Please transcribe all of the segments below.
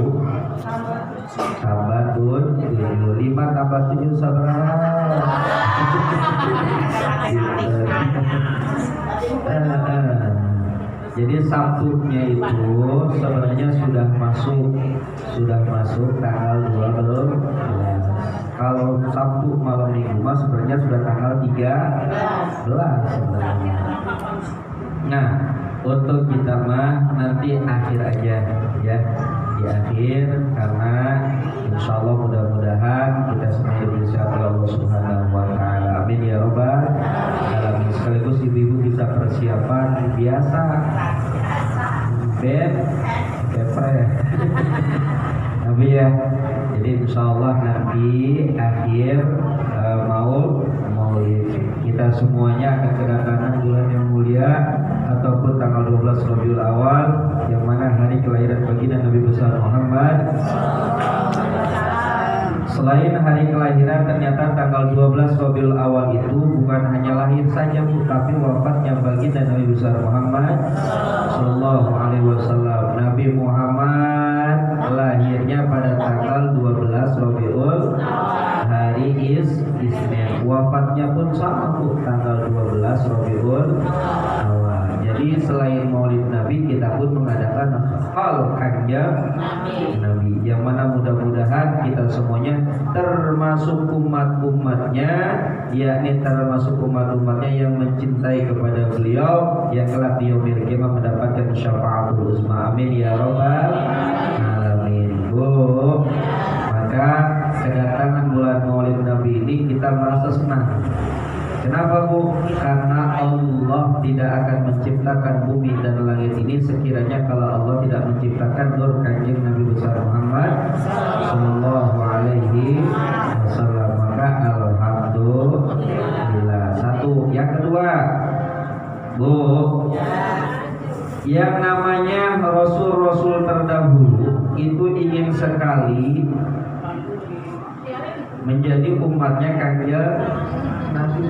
Bu? Sabatun 7. 5 tambah 7 sabar. Jadi Sabtunya itu sebenarnya sudah masuk tanggal 12. Kalau Sabtu malam Minggu mas sebenarnya sudah tanggal 13 sebenarnya. Nah, untuk kita mah nanti akhir aja ya, di akhir, karena insya Allah mudah-mudahan kita semua diberi oleh Allah Subhanahu wa Ta'ala. Amin ya Rabbal alamin. Sekaligus ibu-ibu bisa persiapan biasa bepre tapi ya. Jadi insya Allah nanti akhir Maulid kita semuanya akan kedatangan bulan yang mulia ataupun tanggal 12 Rabiul Awal, yang mana hari kelahiran baginda Nabi besar Muhammad. Selain hari kelahiran, ternyata tanggal 12 Rabiul Awal itu bukan hanya lahir saja Bu, tapi wafatnya baginda Nabi besar Muhammad Sallallahu Alaihi Wasallam. Nabi Muhammad lahirnya pada tanggal 12 Rabiul hari Isnin. Wafatnya pun sama Bu, tanggal 12 Rabiul Awal. Jadi selain Maulid Nabi, kita pun mengadakan hal kanjeng Nabi, yang mana mudah-mudahan kita semuanya termasuk umat-umatnya, yakni termasuk umat-umatnya yang mencintai kepada beliau, yang kelak di yaumil qiyamah mendapatkan syafaatul uzma. Amin ya Rabbal alamin. Bu, maka kedatangan bulan Maulid Nabi ini kita merasa senang. Kenapa Bu? Karena Allah tidak akan menciptakan bumi dan langit ini sekiranya kalau Allah tidak menciptakan nur kanjeng Nabi besar Muhammad Sallallahu Alaihi Wasallam. Maka alhamdulillah. Satu. Yang kedua, Bu, yang namanya Rasul-Rasul terdahulu itu ingin sekali menjadi umatnya kanjeng Nabi.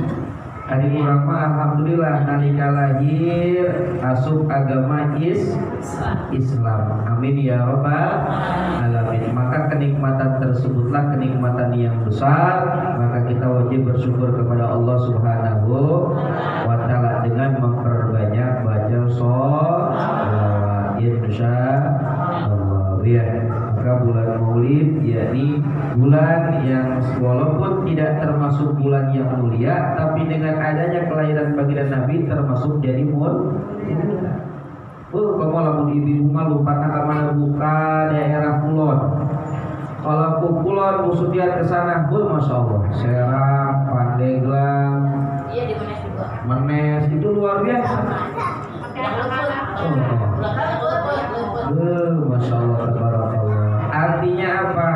Hari kurang mah alhamdulillah nalika lahir asup agama Islam. Amin ya Rabbal alamin. Maka kenikmatan tersebutlah kenikmatan yang besar. Maka kita wajib bersyukur kepada Allah Subhanahu wa Ta'ala dengan memperbanyak baca sholawat, insyaallah ya. Maka bulan Maulid yakni bulan yang walaupun tidak termasuk bulan yang mulia, tapi dengan adanya kelahiran baginda Nabi termasuk jadi mulia. Kamu lamun ibu rumah lupa ke mana buka daerah Kulon. Kalau ke Kulon musudian ke sana, masya Allah, Serang, Pandeglang, iya di Menes juga. Menes itu luar biasa. Masya Allah, tabarakallah. Artinya apa?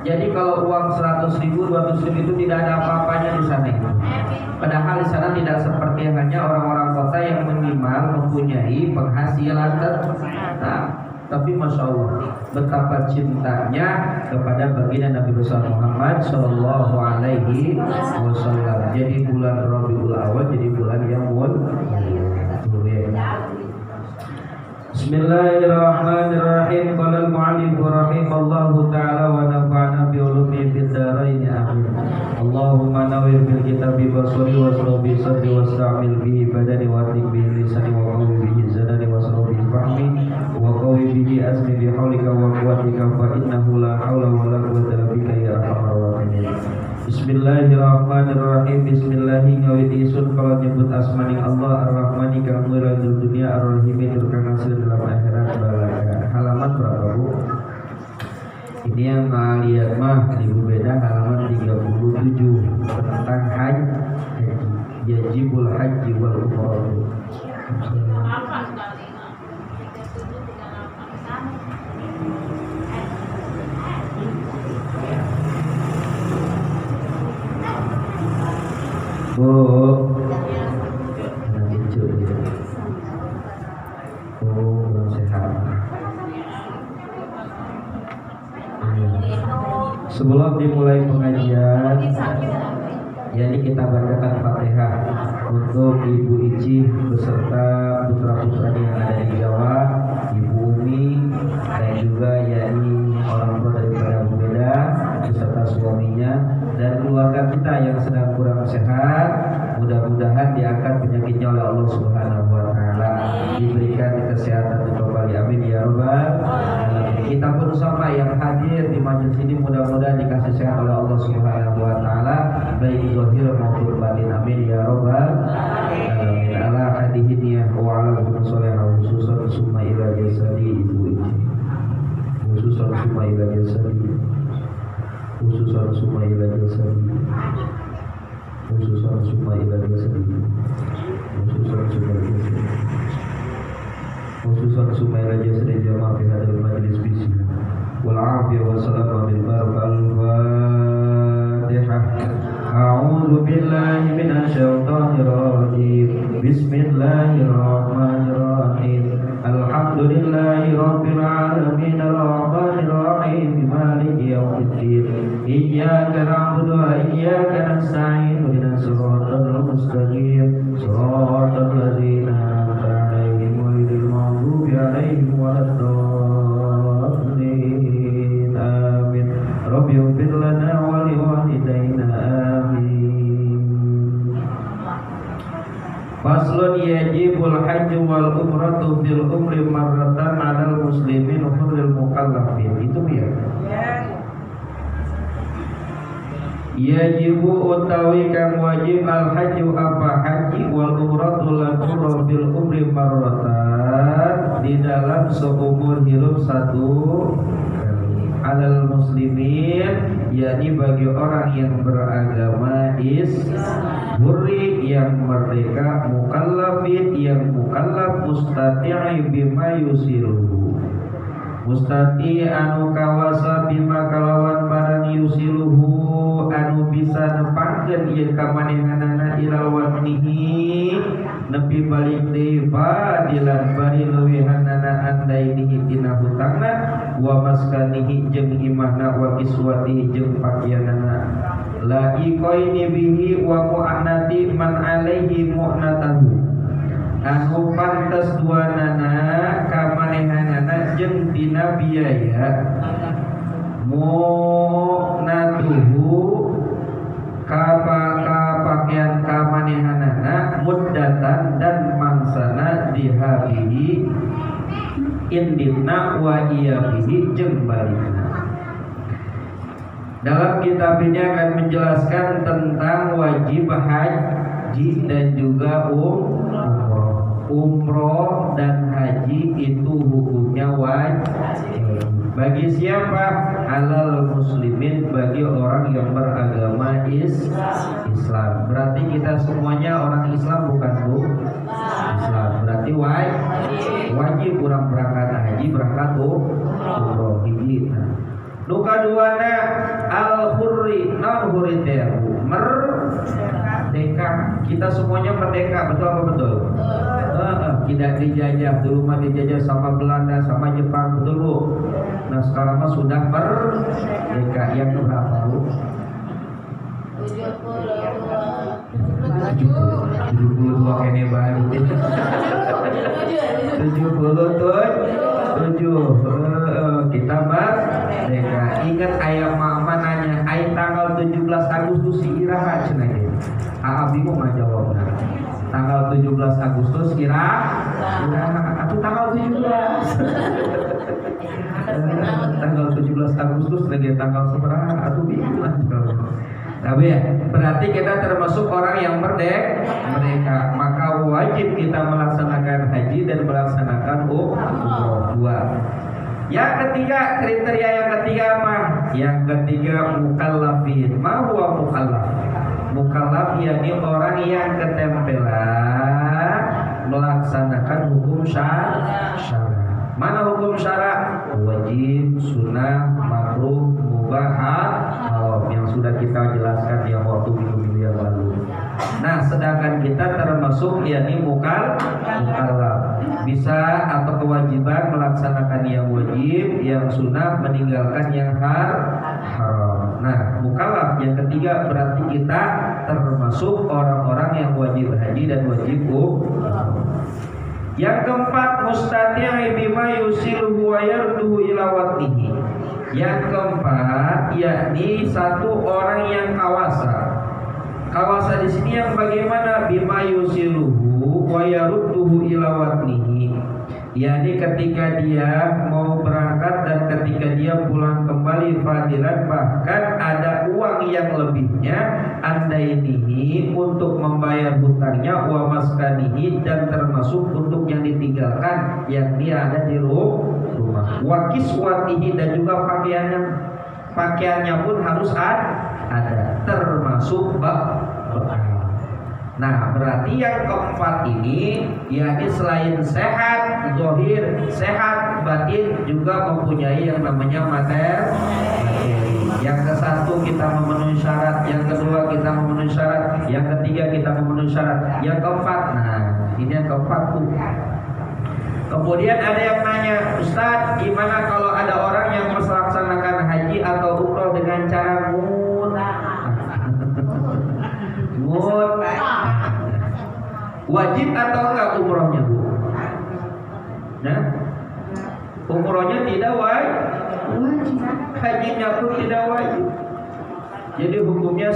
Jadi kalau uang 100.000, 200.000 itu tidak ada apa-apanya di sana. Padahal di sana tidak seperti hanya orang-orang kota yang minimal mempunyai penghasilan tetap. Tapi masya Allah, betapa cintanya kepada baginda Nabi besar Muhammad Sallallahu Alaihi Wasallam. Jadi bulan Rabiul Awal jadi bulan yang mulia. Bismillahirrahmanirrahim. Qala al-mu'allif rahimallahu ta'ala wa nafa'ana bi ulumihi fid dharain amin. Allahumma nawwir bil kitabi basri wa srabi sadri wasta'mil bihi badani wa atik bihi lisani wa qawi bihi zadani wa srabi fahmi wa qawi bihi asmi bi haulika wa quwwatika fa innahu la haula wa la quwwata illa bika ya arhamar rahimin. Bismillahirrahmanirrahim. Bismillahi ngawit isun kalau nyebut asmani Allah ar-Rahmani kang mulai dunia ar-Rahimi turkan hasil dalam akhirat balaka. Halaman berapa Bu? Ini yang lihat mah Ibu beda halaman 37 tentang haji, yajibul haji wal umrah. Bu, lucu ya. Belum sehat. Sebelum dimulai pengajian, jadi kita bacakan Fatihah untuk Ibu Ici beserta putra-putranya yang ada di Jawa, Ibu Umi dan juga Yani kita yang sedang kurang sehat, mudah-mudahan diangkat penyakitnya oleh Allah Subhanahu wa taala, diberikan kesehatan kembali, amin ya rabbal alamin. Kita pun sama yang hadir di majelis ini mudah-mudahan dikasih sehat oleh Allah Subhanahu wa taala, baik zahir maupun batin, amin ya rabbal alamin. Ala hadihiniya wa ala sallallahu khususan summa ila jasadi ibu ini, khususan summa ila jasadi, khususan summa ila jasadi, khususan summa ila jasadi, khususan summa ila jasadi, khususan summa ila jasadi jamaah fi hadal majlis bismillah wal afiyah wa salam bil barakal fatihah. A'udzu billahi minasy syaithanir rajim. Bismillahirrahmanirrahim. Alhamdulillahi rabbil alamin arrahmanir rahim maliki yaumiddin. Iyyaka na'budu wa iyyaka nasta'in. Ihdinas siratal mustaqim. Shiratal ladzina an'amta 'alaihim ghairil maghdubi 'alaihim waladdallin. Amin. Rabbi ighfir lana wa liwalidayna. Faslun yajibul hajju wal umratu fil umri marratan 'alal muslimin hurril mukallafin. Itu ya. Yajibu utawi kang wajib al hajju apa haji wal umratu lan umrah fil umri marratan di dalam seumur hidup satu kali. 'Alal muslimin yakni bagi orang yang beragama hurri yang merdeka, mukallafin yang mukallaf, mustati'i bima yusiluhu, mustati anu kawasa bima kalawan barang yusiluhu anu bisa nepangkeun ieu kamanehanana ila watnihi nepi balik deui fadilan bari leuwihanana andainihi tina hutangna wa maskanihi jeung imahna wa kiswatihi jeung pakaianana la iqaini bihi wa mu'annati man alaihi mu'natahu anu pantes duanana kamanehanana jeung tina biaya mu'natuhu pakaian kamanehanana muddatan dan mangsana dihabihi inditna wa iyabihi jeung balikna. Dalam kitab ini akan menjelaskan tentang wajib haji dan juga umroh dan haji itu hukumnya wajib. Bagi siapa? Alal muslimin, bagi orang yang beragama Islam. Berarti kita semuanya orang Islam bukan Bu? Islam. Berarti wajib orang berangkat haji, berangkat umroh hiji. Nuka duana al hurri, non hurri tehu merdeka. Kita semuanya merdeka, betul apa betul? Tidak dijajah, dulu mah dijajah sama Belanda, sama Jepang, betul Bu? Nah sekarang mah sudah merdeka. Yang berapa Bu? 72 ini baru 77 kita merdeka. Ingat ayam mama nanya, ayam tanggal 17 Agustus iraha cenah ge. Bingung mah jawabna. Tanggal 17 Agustus iraha atuh tanggal 17. Tanggal 17 Agustus lagi tanggal seberapa atuh bingung lah. Tapi ya, berarti kita termasuk orang yang merdeka, maka wajib kita melaksanakan haji dan melaksanakan umroh. Yang ketiga, kriteria yang ketiga apa? Yang ketiga mukallafin. Ma huwa mukallaf? Mukallaf yakni orang yang ketempelan melaksanakan hukum syara. Mana hukum syara? Wajib, sunnah, makruh, mubah, haram yang sudah kita jelaskan yang waktu minggu yang lalu. Nah, sedangkan kita termasuk yakni mukallaf, bisa atau kewajiban melaksanakan yang wajib, yang sunnah, meninggalkan yang haram. Nah, mukallaf yang ketiga berarti kita termasuk orang-orang yang wajib haji dan wajib umroh. Yang keempat, mustati'i bima yusiluhu wa yarduhu ila watnihi. Yang keempat yakni satu orang yang kawasa Kawasa di sini yang bagaimana bima yusiluhu wa yarudduhu ila watnihi. Yani ketika dia mau berangkat dan ketika dia pulang kembali fadilan, bahkan ada uang yang lebihnya andainihi untuk membayar hutangnya wa maskanihi dan termasuk untuk yang ditinggalkan yang dia ada di rumah wa kiswatihi dan juga pakaiannya pun harus ada termasuk bekal. Nah, berarti yang keempat ini yakni selain sehat zahir, sehat batin juga mempunyai yang namanya materi. Yang ke satu kita memenuhi syarat, yang kedua kita memenuhi syarat, yang ketiga kita memenuhi syarat, yang keempat. Nah, ini yang keempat tuh. Kemudian ada yang nanya, Ustaz, gimana kalau ada orang yang melaksanakan haji atau umroh dengan cara wajib atau enggak umrohnya, Bu? Nah, umrohnya tidak wajib, hajinya pun tidak wajib. Jadi hukumnya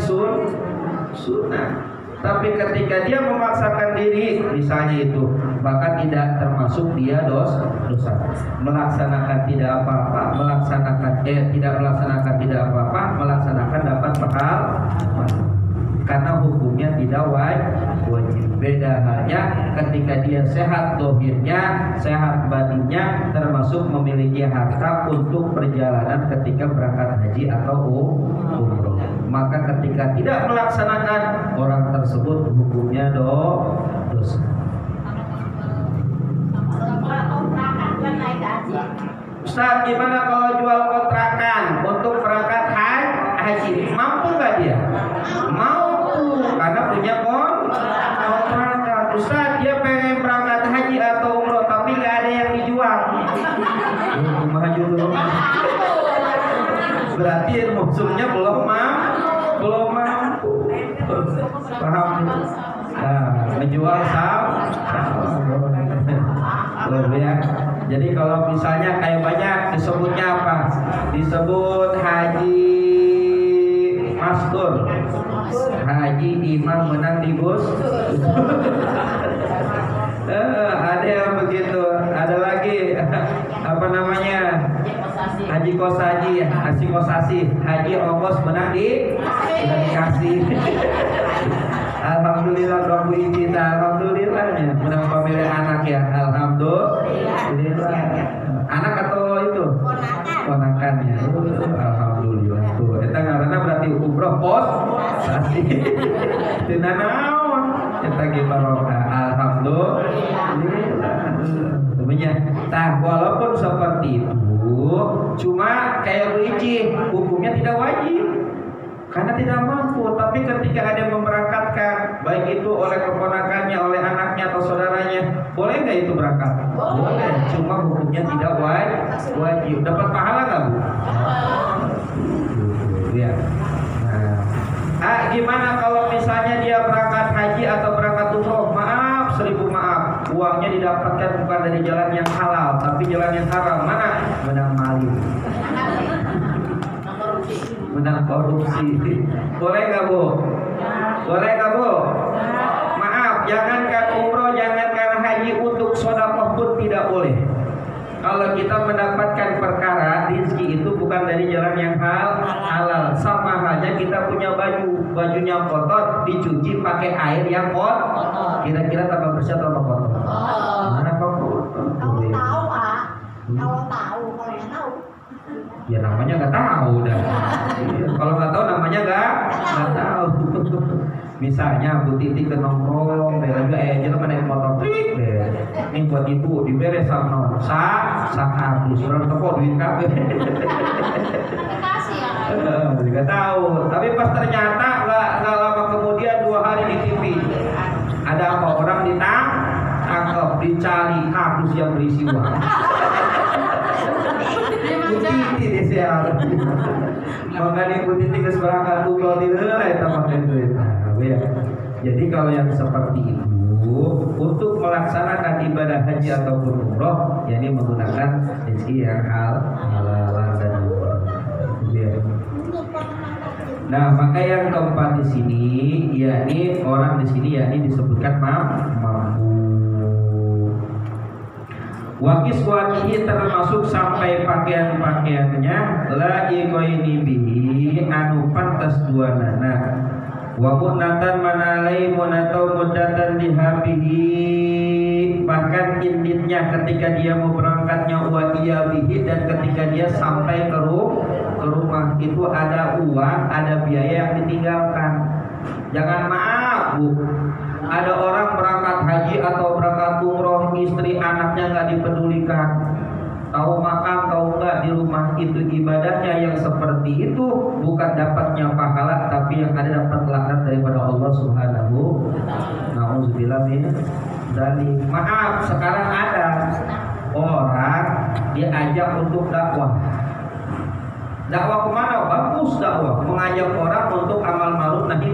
sunnah. Tapi ketika dia memaksakan diri, misalnya itu, maka tidak termasuk dia dosa. Melaksanakan tidak apa-apa, tidak melaksanakan tidak apa-apa, melaksanakan dapat pahala. Karena hukumnya tidak wajib. Beda halnya ketika dia sehat dohirnya, sehat batinnya, termasuk memiliki harta untuk perjalanan ketika berangkat haji atau umroh. Maka ketika tidak melaksanakan, orang tersebut hukumnya dosa. Ustaz, gimana kalau jual kontrakan untuk berangkat haji? Mampu nggak dia? Mampu, karena punya kontrakan. Ustaz, dia pengen berangkat haji atau umroh tapi nggak ada yang dijual. Maju dulu. Berarti maksudnya belum mampu. Paham? Nah, menjual ya. Jadi kalau misalnya kayak banyak disebutnya apa? Disebut haji mastur, haji imam menang di bus. Ada yang begitu. Ada lagi apa namanya? Haji kosasi, haji ongkos menang di sudah dikasih. Alhamdulillah Rabbil kita, alhamdulillahnya menang pemilih anak ya, alhamdulillah. Anak atau itu? Ponakannya. Alhamdulillah tuh. Eta ngaranna berarti umroh pos sasi. Teu naon. Eta ge barokah. Alhamdulillah. Temennya. Tah walaupun seperti itu, cuma kayak ruiji, hukumnya tidak wajib. Karena tidak mampu, tapi ketika ada yang memberangkatkan, baik itu oleh keponakannya, oleh anaknya atau saudaranya, boleh nggak itu berangkat? Boleh, cuma hukumnya tidak wajib. Dapat pahala nggak, Bu? Ya. Nah, gimana kalau misalnya dia berangkat haji atau berangkat umroh? Maaf, 1000 maaf, uangnya didapatkan bukan dari jalan yang halal, tapi jalan yang haram. Mana? Menang maling. Menang korupsi. Boleh nggak, Bu? Boleh nggak, Bu? Maaf, jangankan umroh, jangankan haji, untuk sedekah pun tidak boleh. Kalau kita mendapatkan perkara rezeki itu bukan dari jalan yang halal. Sama halnya kita punya bajunya kotor, dicuci pakai air yang kotor. Kira-kira tambah bersih atau tambah kotor? Mana kotor? Kalau tahu, Pak. Kalau nggak tahu. Ya namanya nggak tahu dah. Kalau nggak tahu namanya nggak tahu. Misalnya Bu Titi ke nongkrong, lagi jalan naik motor trik deh. Ini buat ibu diberes sama habis orang toko duit kafe. Nggak tahu. Tapi pas ternyata nggak lama kemudian 2 hari di TV ada apa, orang ditangkap, dicari kardus yang berisi uang. Titi disiar. Makanya Titi ke berangkat kalau tidak itu pakai duit. Ya. Jadi kalau yang seperti itu untuk melaksanakan ibadah haji ataupun umroh, yakni menggunakan rezeki yang halal dan ya. Nah, maka yang keempat di sini, yakni orang di sini yakni disebutkan mampu. Wakis wakihi termasuk sampai pakaian-pakaiannya la ikoini bihi anu pantas dua nana. Wa munatan manalai munatau mudatan dihabihi, bahkan inditnya ketika dia mau berangkatnya wa iya bihi, dan ketika dia sampai ke rumah itu ada uang, ada biaya yang ditinggalkan. Jangan maaf bu, ada orang berangkat haji atau berangkat umroh, istri anaknya nggak dipedulikan, tahu makan tahu nggak di rumah. Itu ibadahnya yang seperti itu bukan dapatnya pahala, tapi yang ada dapat laknat daripada Allah Subhanahu. Nauzubillah min dzalik. Maaf, sekarang ada orang diajak untuk dakwah. Dakwah kemana? Bagus dakwah, mengajak orang untuk amal ma'ruf nahi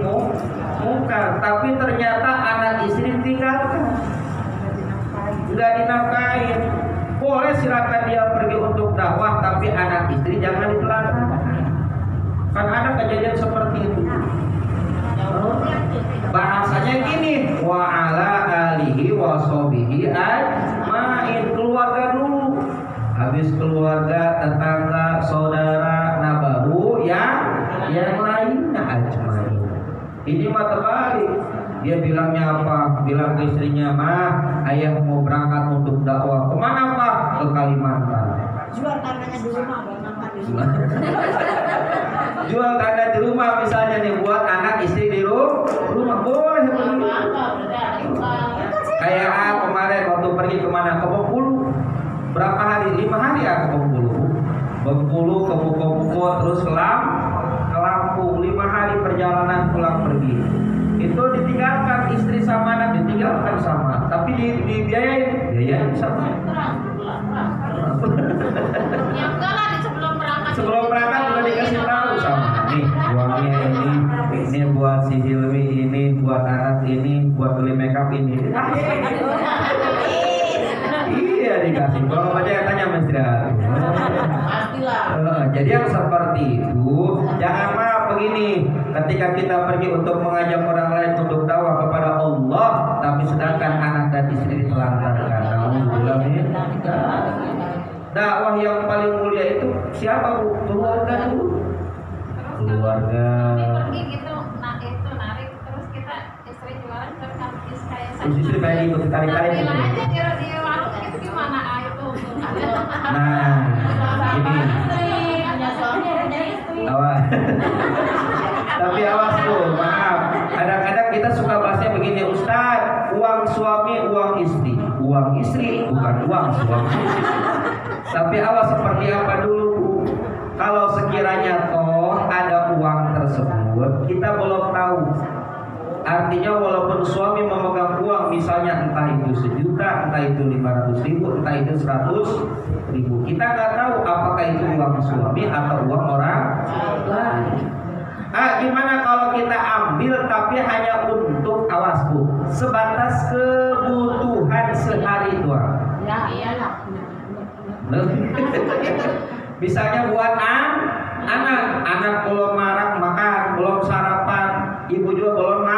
munkar, tapi ternyata anak istri tinggalkan, nggak dinafkahin. Boleh silakan dia pergi untuk dakwah, tapi anak istri jangan ditelantarkan. Kan ada kejadian seperti itu. Bahasanya gini, wa ala alihi wa sahbihi ajmain, keluarga dulu. Habis keluarga, tetangga, saudara, nah baru yang lainnya ajmain. Ini mah terbalik. Dia bilangnya apa? Bilang ke istrinya, mah ayah mau berangkat untuk dakwah. Kemana pak? Ke Kalimantan. Jual tanahnya di rumah, jual tanah di rumah misalnya nih, buat anak istri di rumah. Boleh begitu. Kayak kemarin waktu pergi kemana? Ke Bengkulu. Berapa hari? 5 hari ya ke Bengkulu. Bengkulu ke Buko, terus ke Lampung. 5 hari perjalanan pulang pergi. Itu ditinggalkan istri sama anak, ditinggalkan sama, tapi dibiayain sama. Sebelum berangkat udah dikasih tahu sama, nih uangnya ini buat si Hilmi, ini buat anak, ini buat beli makeup ini. Iya dikasih. Kalau aja tanya mesti jadi yang seperti itu jangan maaf begini. Ketika kita pergi untuk mengajak orang lain untuk dakwah kepada Allah, tapi sedangkan anak dan istri ditelantarkan. Dakwah yang paling mulia itu siapa bu? Keluarga dulu. Keluarga. Pergi gitu, narik terus kita istri jualan terus habis kayak Terus istri kayak gitu tarik-tarik. Ambil aja di warung itu gimana itu? Nah, ini. Awas. Tapi awas tuh, maaf. Kadang-kadang kita suka bahasnya begini, Ustaz, uang suami, uang istri. Uang istri bukan uang suami. Tapi awas seperti apa dulu. Kalau sekiranya toh ada uang tersebut, kita belum tahu. Artinya walaupun suami memegang uang, misalnya entah itu 1 juta, entah itu 500.000, entah itu 100.000, kita nggak tahu apakah itu uang suami atau uang orang lain. Gimana kalau kita ambil tapi hanya untuk, awas bu, sebatas kebutuhan sehari doang. Misalnya buat anak belum makan, belum sarapan, ibu juga belum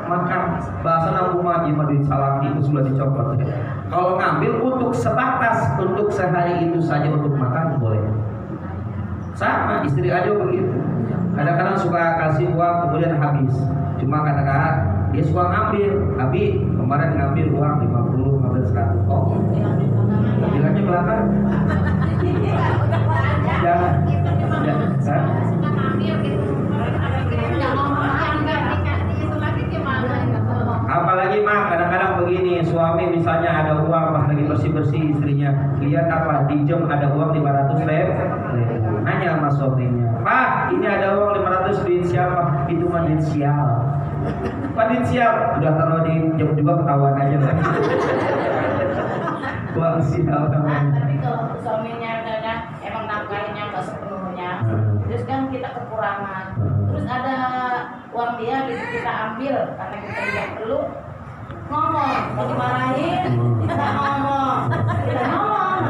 makan. Bahasa nabuma imadin salami itu sudah dicopot. Kalau ngambil untuk sebatas untuk sehari itu saja untuk makan boleh. Sama istri aja begitu. Kadang-kadang suka kasih uang kemudian habis. Cuma katakan dia suka ngambil. Abi kemarin ngambil uang 50, ngambil 100. Oh, bilangnya belakang. Jangan. Apalagi mah kadang-kadang begini, suami misalnya ada uang pas lagi bersih-bersih, istrinya lihat apa di jam ada uang 500.000, nanya sama suaminya, Pak ini ada uang 500 duit siapa? Itu mah duit sial. Pak duit sial udah taruh di jam juga ketahuan aja lah. Uang sial namanya. Tapi kalau suaminya emang nafkahinnya nggak sepenuhnya, terus kan kita kekurangan, terus ada uang dia kita ambil karena kita tidak perlu, ngomong, mau dimarahin, kita ngomong, kita ngomong,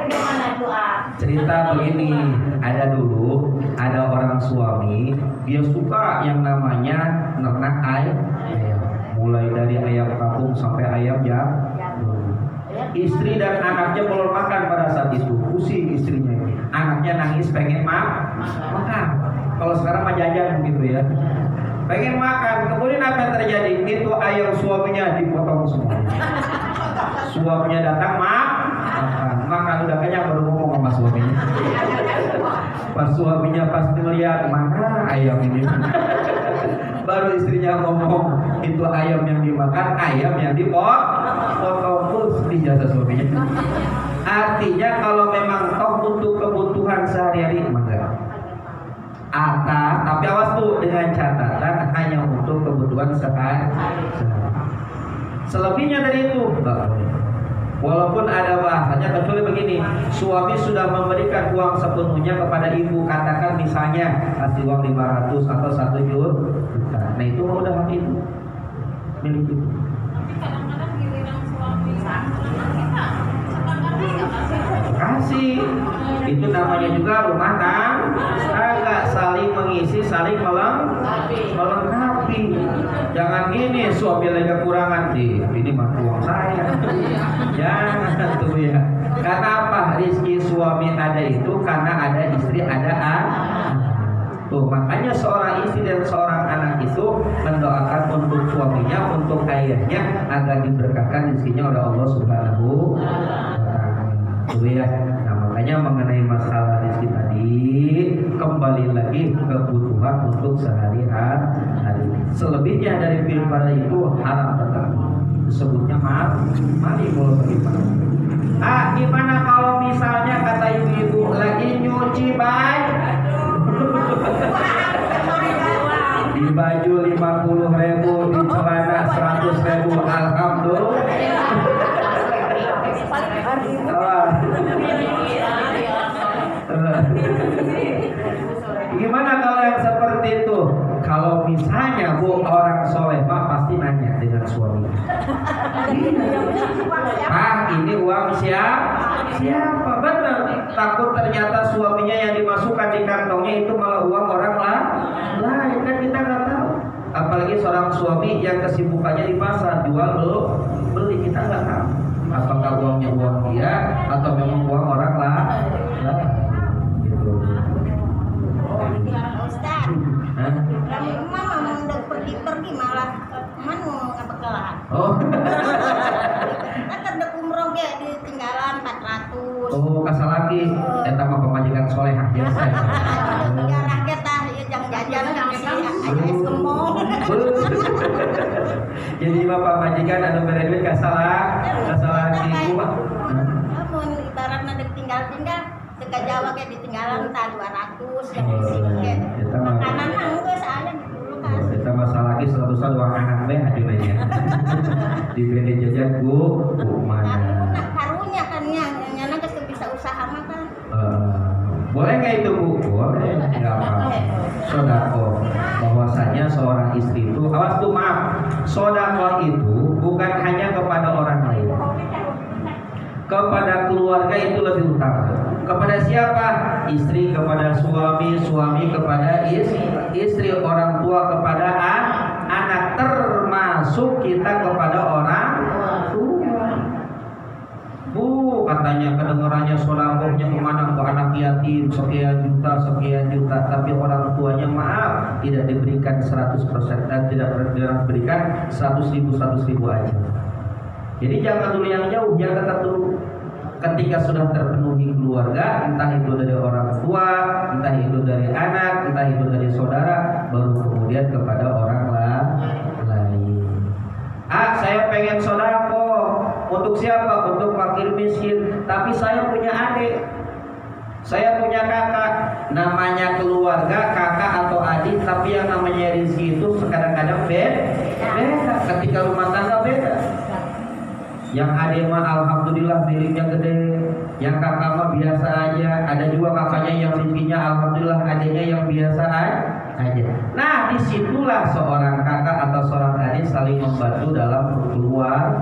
bagaimana doa? Cerita begini, ada orang suami, dia suka yang namanya ternak ayam, mulai dari ayam kampung sampai ayam jagung. Istri dan anaknya belum makan pada saat itu, pusing istrinya. Anaknya nangis pengen makan. Kalau sekarang mah jajan begitu ya. Pengen makan, kemudian apa yang terjadi? Itu ayam suaminya dipotong semua. Suaminya datang makan udah kenyang baru ngomong sama suaminya. Pas suaminya pasti melihat mana ayam ini. Baru istrinya ngomong, itu ayam yang dimakan, ayam yang dipotong. Terus di jasa suaminya. Artinya kalau memang toh untuk kebutuhan sehari-hari enggak. Tapi awas tuh dengan catatan hanya untuk kebutuhan sehari-hari. Selebihnya dari itu enggak boleh. Walaupun ada bahasanya, kecuali begini, suami sudah memberikan uang sepenuhnya kepada ibu, katakan misalnya kasih uang 500 atau 1 juta. Nah itu udah hak ibu, milik ibu. Kadang-kadang giliran suami kita sepakat Kasih, itu namanya juga rumah tangga, saling mengisi, saling melengkapi. Jangan gini, suami lagi kekurangan ini mah uang saya. Jangan tuh ya. Karena apa? Rizki suami ada itu karena ada istri, ada anak. Tuh, makanya seorang istri dan seorang anak itu mendoakan untuk suaminya, untuk ayahnya agar diberkahkan rezekinya oleh Allah Subhanahu wa Ta'ala. Tuh ya. Nah, makanya mengenai masalah rezeki tadi, kembali lagi kebutuhan untuk sehari-hari. Selebihnya dari pilkada itu haram tetap. Disebutnya mari kalau bagaimana. Gimana kalau misalnya kata ibu-ibu lagi nyuci baju? Di baju 50.000, di celana 100.000, alhamdulillah. Gimana kalau yang seperti itu? Kalau misalnya bu orang soleh mah pasti nanya dengan suami. Ini uang siapa? Benar. Takut ternyata suaminya yang dimasukkan di kantongnya itu malah uang orang lain, kan kita nggak tahu. Apalagi seorang suami yang kesibukannya di pasar jual beli, kita nggak tahu. Apakah uangnya uang dia atau memang uang orang lain? Gitu. Ustaz, mama mau udah pergi malah mau ngebekalahan. Oh. Kan terdek umroh ge ditinggalan 400. Oh, kasar lagi. Eta mah pemajikan solehah biasa. Ya rakyat tah ya jang jajan ngasih aja es gembong. Jadi bapak majikan anu bere duit kasar lagi ku mah. Mun ibaratna ditinggal-tinggal teka Jawa kayak ditinggalan tah 200 yang isi ge. Makanan geus aya di kulkas. Kita masalah lagi 100 uang anak be hadina nya. Di bede jajan ku mana. Karunya kan yang nyana geus bisa usaha makan. Boleh nggak itu bu? Boleh, nggak apa-apa. Sodako, bahwasanya seorang istri itu, awas tuh maaf, sodako itu bukan hanya kepada orang lain, kepada keluarga itu lebih utama. Kepada siapa? Istri kepada suami, suami kepada istri, orang tua kepada anak, termasuk kita kepada orang tua. Bu, katanya kedengarannya sodakohnya kemana ke anak yatim sekian juta, tapi orang tuanya maaf tidak diberikan 100% dan tidak diberikan 100.000 aja. Jadi jangan dulu yang jauh, jangan tetap dulu. Ketika sudah terpenuhi keluarga, entah itu dari orang tua, entah itu dari anak, entah itu dari saudara, baru kemudian kepada orang lain. Saya pengen sodako. Untuk siapa? Untuk fakir miskin. Tapi saya punya adik, saya punya kakak. Namanya keluarga, kakak atau adik, tapi yang namanya rezeki itu kadang-kadang beda. Ketika rumah tangga beda. Yang adik mah alhamdulillah miliknya gede, yang kakak mah biasa aja. Ada juga kakaknya yang rezekinya alhamdulillah, adiknya yang biasa aja. Nah, disitulah seorang kakak atau seorang adik saling membantu dalam keluarga.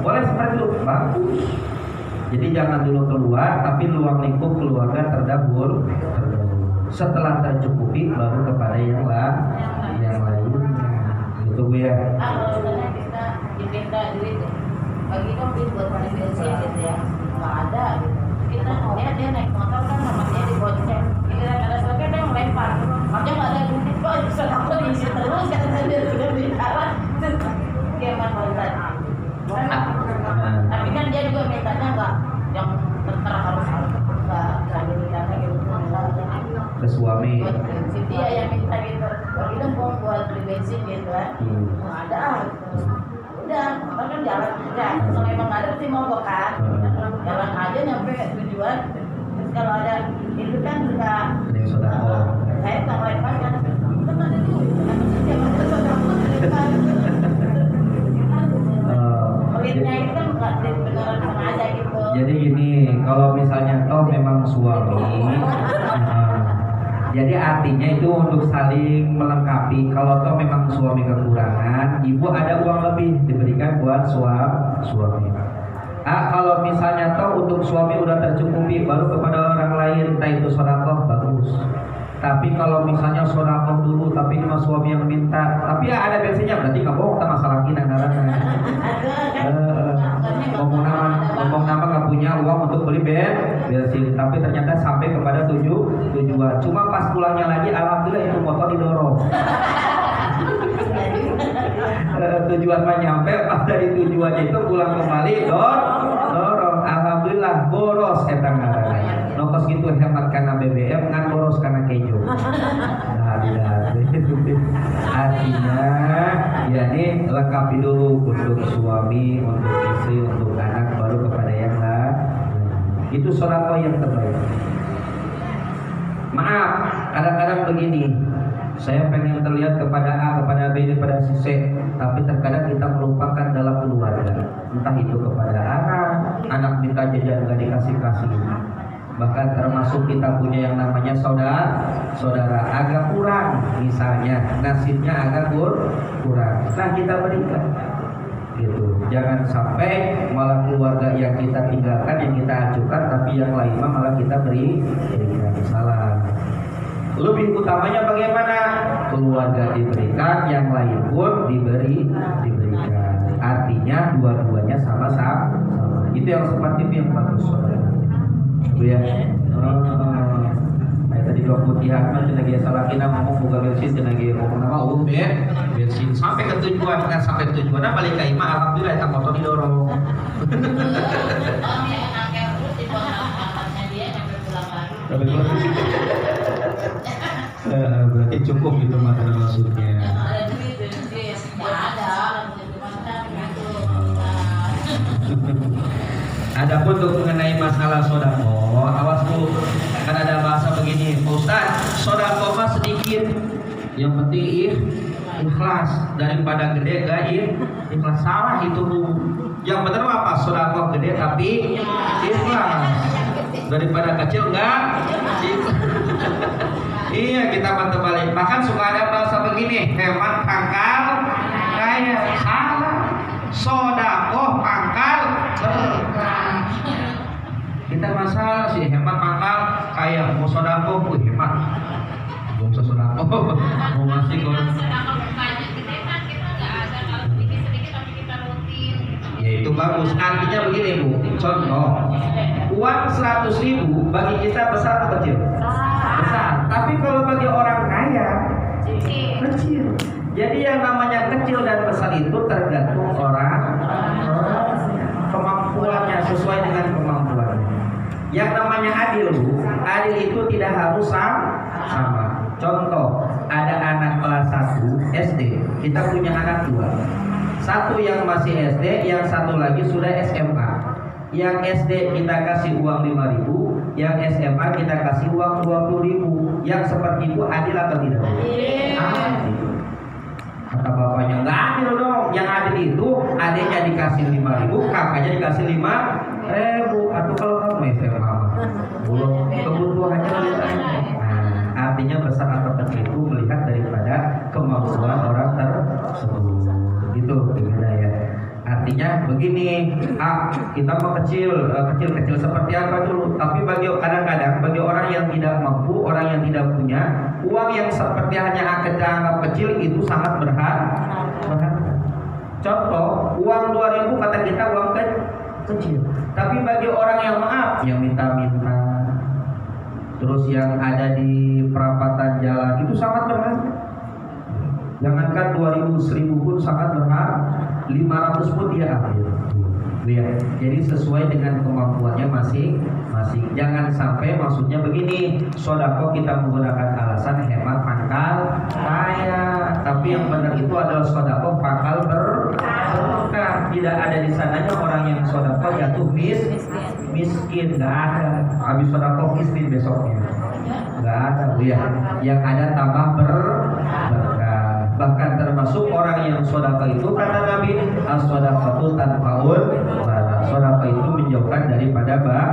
Boleh seperti itu, bagus. Jadi jangan dulu keluar, tapi luang lingkup keluarga terdahulu. Setelah tercukupi baru kepada yang lainnya. Gitu Bu ya. Kalau misalnya kita diminta duit, bagi dong duit buat pada bensin gitu ya, nggak ada gitu. Kita lihat dia naik motor kan sama dia dibonceng, giliran ada soalnya dia melempar, makanya nggak ada duit kok, bisa aku diisi terus karena dia sudah bicara, gimana Ustaz? Tapi kan dia juga mintanya nggak yang harus nggak diminta gitu. Ke suami. Buat bensin dia yang minta gitu, bagi dong buat beli bensin gitu kan, nggak ada gitu. Udah, kan jalan aja. Kalau emang nggak ada sih mogok kan, jalan aja nyampe tujuan. Terus kalau ada itu kan suka saya nggak lepas kan, kan ada duit, kan dia ada sodako pelitnya itu kan nggak beneran sengaja gitu. Jadi gini, kalau misalnya toh memang suami, jadi artinya itu untuk saling melengkapi. Kalau toh memang suami kekurangan, ibu ada uang lebih diberikan buat suami. Kalau misalnya toh untuk suami udah tercukupi, baru kepada orang lain, entah itu sedekah bagus. Tapi kalau misalnya sedekah dulu, tapi cuma suami yang minta, tapi ya ada bensinnya, berarti nggak bohong, tak masalah kita ngomong nama nggak punya uang untuk beli bensin, tapi ternyata sampai kepada tujuan. Cuma pas pulangnya lagi, alhamdulillah itu motor didorong. Tujuan mah nyampe, pas dari tujuannya itu pulang kembali dorong. Alhamdulillah boros etang ngaranna. Nokos gitu hemat karena BBM, ngan boros karena keju. Artinya ya ini lengkapi dulu untuk suami, untuk istri, untuk anak, baru kepada yang lain. Itu sedekah yang terbaik. Maaf, kadang-kadang begini, saya pengen terlihat kepada A, kepada B, kepada si C, tapi terkadang kita melupakan dalam keluarga. Entah itu kepada anak minta jajan nggak dikasih-kasih. Bahkan termasuk kita punya yang namanya saudara agak kurang, misalnya nasibnya agak kurang. Nah kita berikan. Gitu. Jangan sampai malah keluarga yang kita tinggalkan, yang kita acukan, tapi yang lain malah kita berikan. Salah. Lebih utamanya bagaimana? Keluarga diberikan, yang lain pun diberikan. Artinya dua-duanya sama-sama. Itu yang seperti itu yang bagus, saudara. Bu ya. Tadi dua putihan mah cenah ge salakina ngomong buka bensin cenah ge ngomong nama bensin sampai ke tujuan, kan sampai ke tujuan balik ka imah alhamdulillah eta motor didorong. Berarti cukup itu materi maksudnya. Adapun untuk mengenai masalah sodako, awas Bu, kan ada bahasa begini, Ustaz, sodako mah sedikit, yang penting ikhlas daripada gede gak ikhlas. Salah itu Bu. Yang benar apa? Sodako gede tapi ikhlas, daripada kecil enggak ikhlas. Iya, kita bantu balik. Bahkan suka ada bahasa begini, hemat pangkal kaya. Salah. Sodako pangkal kita masalah sih, hemat pangkal kaya. Mau sodako pun hemat, belum sodako mau masih kok. Ya itu bagus. Artinya begini Bu, contoh uang 100.000 bagi kita besar atau kecil? Besar. Tapi kalau bagi orang kaya kecil. Jadi yang namanya kecil dan besar itu tergantung orang kemampuannya, sesuai dengan kemampuannya. Yang namanya adil Bu, adil itu tidak harus sama. Contoh, ada anak kelas 1 SD, kita punya anak 2. Satu yang masih SD, yang satu lagi sudah SMA. Yang SD kita kasih uang 5.000, yang SMA kita kasih uang 20.000. Yang seperti itu adil atau tidak? Adil. Kata bapaknya, nggak adil dong. Yang adil itu adiknya dikasih 5.000, kakaknya dikasih 5.000. Atau kalau kamu SMA belum kebutuhannya lebih banyak. Artinya besar atau kecil itu melihat daripada kemampuan orang tersebut. Gitu ya. Artinya begini, kita mau kecil seperti apa dulu. Tapi kadang-kadang bagi orang yang tidak mampu, orang yang tidak punya, uang yang seperti hanya kita anggap kecil itu sangat berharga. Contoh, uang 2.000 kata kita uang kecil. Tapi bagi orang yang maaf, yang minta-minta, terus yang ada di perapatan jalan itu sangat berharga. Jangankan 2.000, 1.000 pun sangat berharga. 500 pun dia ambil. Ya, jadi sesuai dengan kemampuannya masing-masing. Jangan sampai maksudnya begini, sodako kita menggunakan alasan hemat pangkal kaya, tapi yang benar itu adalah sodako pangkal berkah. Tidak ada di sananya orang yang sodako jatuh miskin, nggak ada. Habis sodako miskin besoknya, nggak ada. Ya, yang ada tambah berkah. Bahkan termasuk orang yang sodako itu kata Nabi, as-sodaqatu tanfa'ul bala. Sodako itu menjauhkan daripada bala.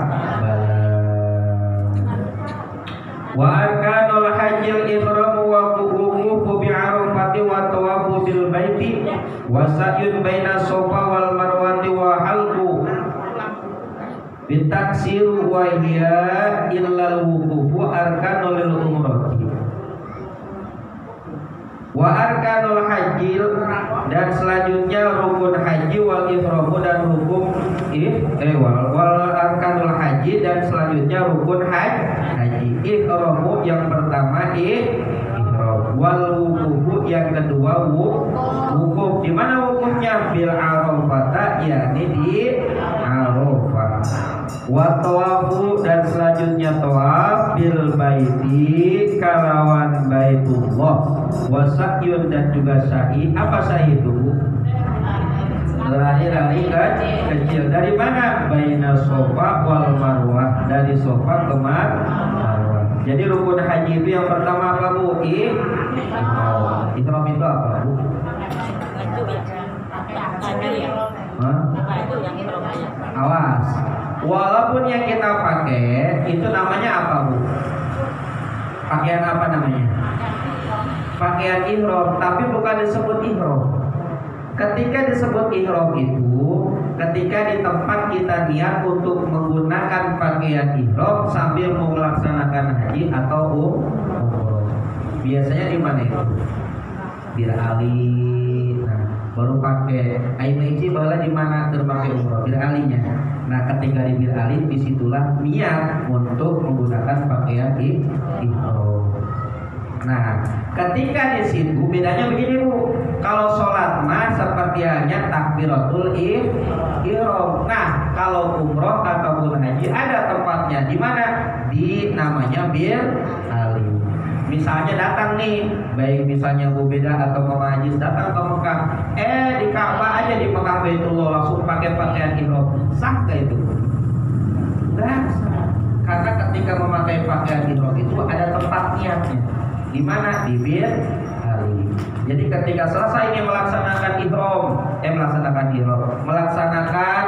Wa arkanul hajjil ihramu wa qubuhu bi arafati wa tawafu bil baiti wa sa'yun baina sofa wal marwati wa halqu bitaksiru wa hiya illal wuqufu arkanul umrati. Wa arkanul haji, dan selanjutnya rukun haji, wal ihramu, dan rukun wal arkanul haji, dan selanjutnya rukun haji. Ihramu yang pertama ihram, wal wuqufu yang kedua wukuf. Di mana wukufnya? Bil arafah, yakni di Arafah. Wa tawafu, dan selanjutnya tawaf bil baiti kalawan baitullah. Wa sa'yun, dan juga sa'i. Apa sa'i itu? Lari kecil. Dari mana? Baina sofa wal marwah, dari sofa ke marwah. Jadi rukun haji itu yang pertama apa Bu? Ihram. Ihram itu apa Bu? Awas. Walaupun yang kita pakai itu namanya apa Bu? Pakaian apa namanya? Pakaian ihram, tapi bukan disebut ihram. Ketika disebut ihram itu ketika di tempat kita niat untuk menggunakan pakaian ihram sambil melaksanakan haji atau umroh. Biasanya di mana itu? Bir Ali. Nah, baru pakai Aimaiji bala di mana terpakai umroh? Bir Alinya. Nah, ketika di Bir Ali disitulah niat untuk menggunakan pakaian ihram. Nah, ketika di situ bedanya begini Bu. Kalau sholat mah seperti hanya takbiratul ihram. Nah, kalau umroh ataupun haji ada tempatnya. Di mana? Di namanya Bir Ali. Misalnya datang nih, baik misalnya Bu Beda atau Mama Ajis datang ke Mekah, di Ka'bah aja di Mekah Baitullah langsung pakai pakaian ihram. Sah gak itu? Enggak sah. Karena ketika memakai pakaian ihram itu ada tempat niatnya. Di mana? Di Bir Ali. Jadi ketika selesai ini melaksanakan melaksanakan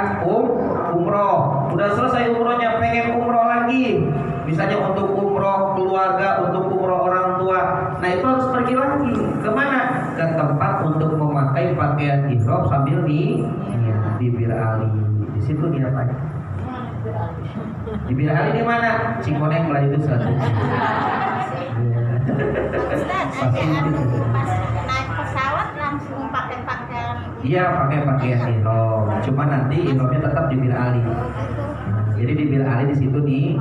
umroh, udah selesai umrohnya, pengen umroh lagi, misalnya untuk umroh keluarga, untuk umroh orang tua, nah itu harus pergi lagi kemana? Ke tempat untuk memakai pakaian ihram sambil di Bir Ali. Di situ dia apa? Di Bir Ali di mana? Cikoneng lah itu satu. Ustaz, ada pas naik pesawat langsung pakai pakaian. Iya, pakai pakaian ihram. Cuma nanti ihramnya tetap di Bir Ali. Jadi di Bir Ali di situ nih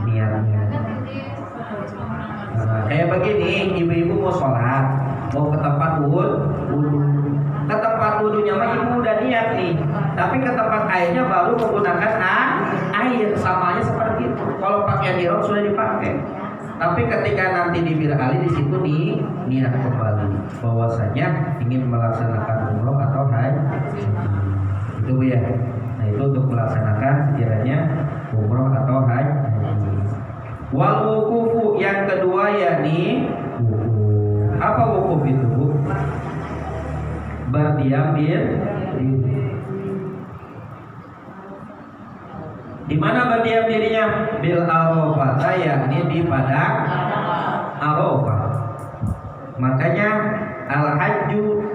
niatnya. Kayak begini, ibu-ibu mau sholat, mau ke tempat wudhu. Ke tempat wudhunya mah ibu udah niat nih, tapi ke tempat airnya baru menggunakan air. Samanya seperti itu. Kalau pakaian ihram sudah dipakai. Tapi ketika nanti di Bir Ali di situ nih niat kembali bahwasanya ingin melaksanakan umroh atau haji. Itu ya. Nah, itu untuk melaksanakan sekiranya umroh atau haji. Wal wukufu yang kedua yakni wukuf. Apa wukuf itu, Bu? Berdiam di mana berdiam dirinya? Bil Arafah, yakni di padang Arafah. Makanya al-hajju